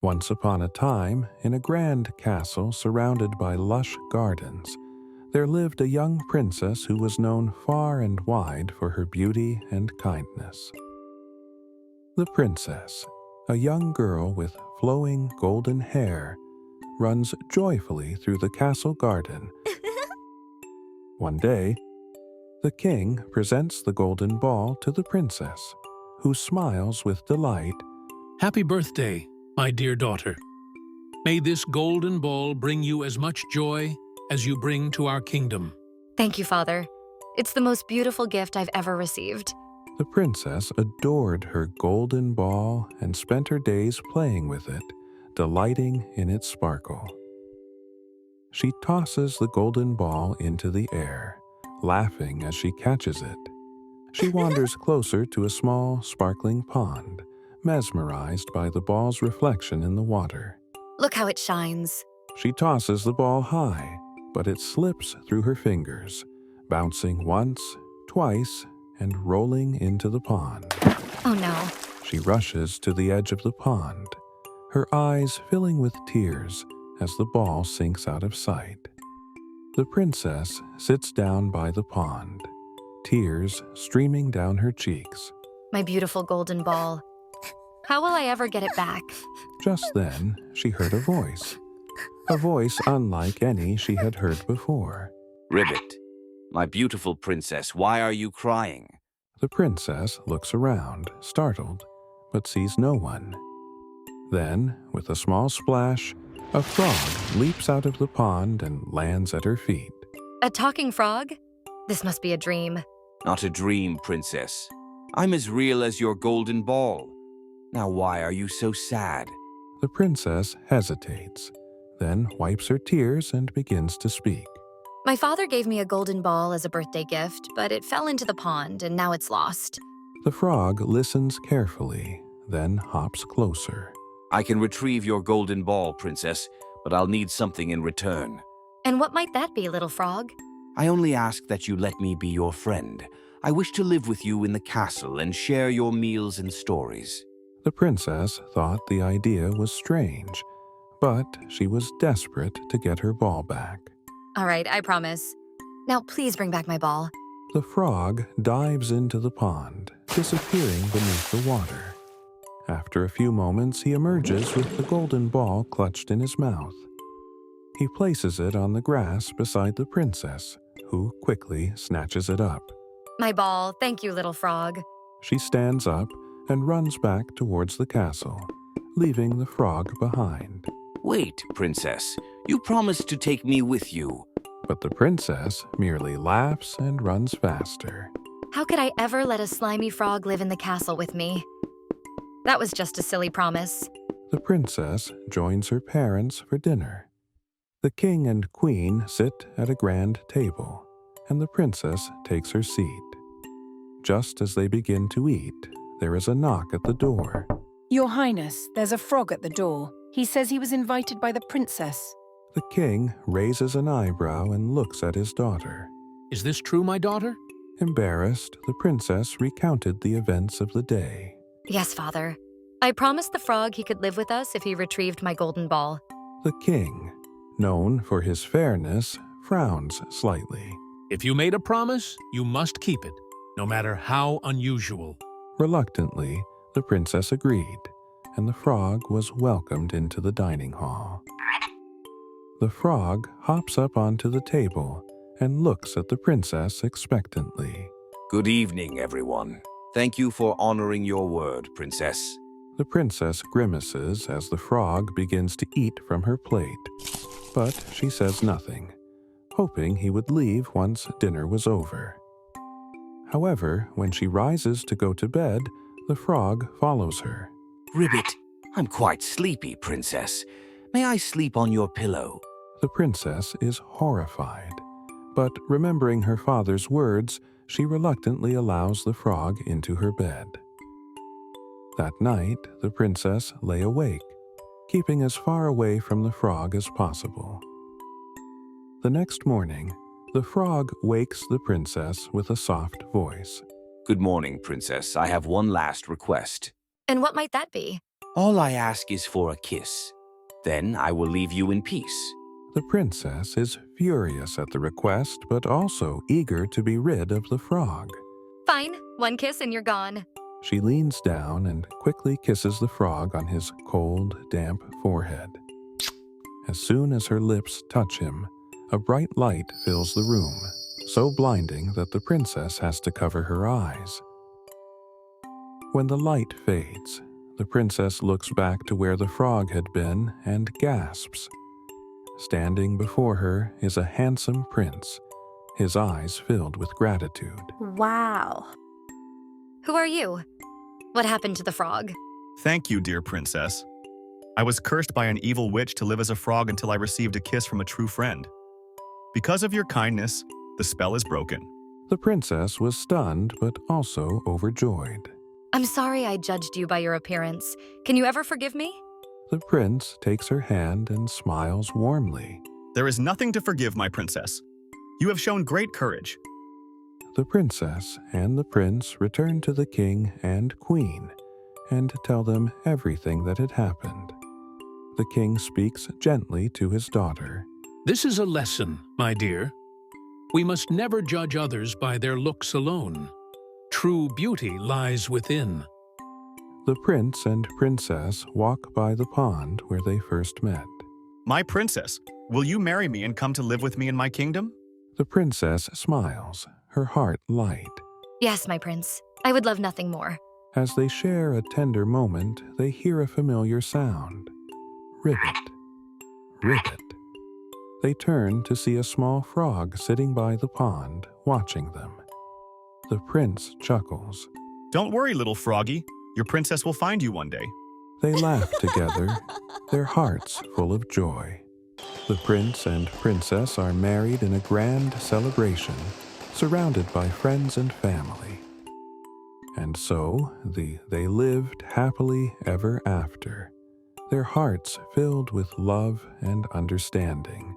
Once upon a time, in a grand castle surrounded by lush gardens, there lived a young princess who was known far and wide for her beauty and kindness. The princess, a young girl with flowing golden hair, runs joyfully through the castle garden. One day, the king presents the golden ball to the princess, who smiles with delight. Happy birthday, my dear daughter. May this golden ball bring you as much joy as you bring to our kingdom. Thank you, Father. It's the most beautiful gift I've ever received. The princess adored her golden ball and spent her days playing with it, delighting in its sparkle. She tosses the golden ball into the air, laughing as she catches it. She wanders closer to a small, sparkling pond, mesmerized by the ball's reflection in the water. Look how it shines. She tosses the ball high, but it slips through her fingers, bouncing once, twice, and rolling into the pond. Oh no. She rushes to the edge of the pond, her eyes filling with tears as the ball sinks out of sight. The princess sits down by the pond, tears streaming down her cheeks. My beautiful golden ball. How will I ever get it back? Just then, she heard a voice unlike any she had heard before. Ribbit, my beautiful princess, why are you crying? The princess looks around, startled, but sees no one. Then, with a small splash, a frog leaps out of the pond and lands at her feet. A talking frog? This must be a dream. Not a dream, princess. I'm as real as your golden ball. Now why are you so sad? The princess hesitates, then wipes her tears and begins to speak. My father gave me a golden ball as a birthday gift, but it fell into the pond and now it's lost. The frog listens carefully, then hops closer. I can retrieve your golden ball, princess, but I'll need something in return. And what might that be, little frog? I only ask that you let me be your friend. I wish to live with you in the castle and share your meals and stories. The princess thought the idea was strange, but she was desperate to get her ball back. All right, I promise. Now please bring back my ball. The frog dives into the pond, disappearing beneath the water. After a few moments, he emerges with the golden ball clutched in his mouth. He places it on the grass beside the princess, who quickly snatches it up. My ball, thank you, little frog. She stands up and runs back towards the castle, leaving the frog behind. Wait, princess. You promised to take me with you. But the princess merely laughs and runs faster. How could I ever let a slimy frog live in the castle with me? That was just a silly promise. The princess joins her parents for dinner. The king and queen sit at a grand table, and the princess takes her seat. Just as they begin to eat, there is a knock at the door. Your Highness, there's a frog at the door. He says he was invited by the princess. The king raises an eyebrow and looks at his daughter. Is this true, my daughter? Embarrassed, the princess recounted the events of the day. Yes, Father. I promised the frog he could live with us if he retrieved my golden ball. The king, known for his fairness, frowns slightly. If you made a promise, you must keep it, no matter how unusual. Reluctantly, the princess agreed, and the frog was welcomed into the dining hall. The frog hops up onto the table and looks at the princess expectantly. Good evening, everyone. Thank you for honoring your word, princess. The princess grimaces as the frog begins to eat from her plate, but she says nothing, hoping he would leave once dinner was over. However, when she rises to go to bed, the frog follows her. Ribbit, I'm quite sleepy, princess. May I sleep on your pillow? The princess is horrified, but remembering her father's words, she reluctantly allows the frog into her bed. That night, the princess lay awake, keeping as far away from the frog as possible. The next morning, the frog wakes the princess with a soft voice. Good morning, princess. I have one last request. And what might that be? All I ask is for a kiss. Then I will leave you in peace. The princess is furious at the request, but also eager to be rid of the frog. Fine, one kiss and you're gone. She leans down and quickly kisses the frog on his cold, damp forehead. As soon as her lips touch him, a bright light fills the room, so blinding that the princess has to cover her eyes. When the light fades, the princess looks back to where the frog had been and gasps. Standing before her is a handsome prince, his eyes filled with gratitude. Wow. Who are you? What happened to the frog? Thank you, dear princess. I was cursed by an evil witch to live as a frog until I received a kiss from a true friend. Because of your kindness, the spell is broken. The princess was stunned but also overjoyed. I'm sorry I judged you by your appearance. Can you ever forgive me? The prince takes her hand and smiles warmly. There is nothing to forgive, my princess. You have shown great courage. The princess and the prince return to the king and queen and tell them everything that had happened. The king speaks gently to his daughter. This is a lesson, my dear. We must never judge others by their looks alone. True beauty lies within. The prince and princess walk by the pond where they first met. My princess, will you marry me and come to live with me in my kingdom? The princess smiles, her heart light. Yes, my prince. I would love nothing more. As they share a tender moment, they hear a familiar sound. Ribbit, ribbit. They turn to see a small frog sitting by the pond, watching them. The prince chuckles. Don't worry, little froggy. Your princess will find you one day. They laugh together, their hearts full of joy. The prince and princess are married in a grand celebration, surrounded by friends and family. And so, they lived happily ever after, their hearts filled with love and understanding.